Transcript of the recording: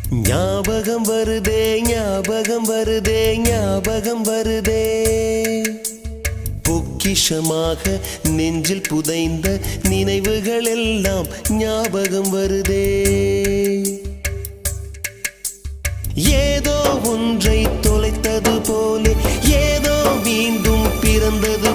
ஞாபகம் வருதே ஞாபகம் வருதே ஞாபகம் வருதே பொக்கிஷமாக நெஞ்சில் புதைந்த நினைவுகள் எல்லாம் ஞாபகம் வருதே ஏதோ ஒன்றை தொலைத்தது போலே ஏதோ மீண்டும் பிறந்தது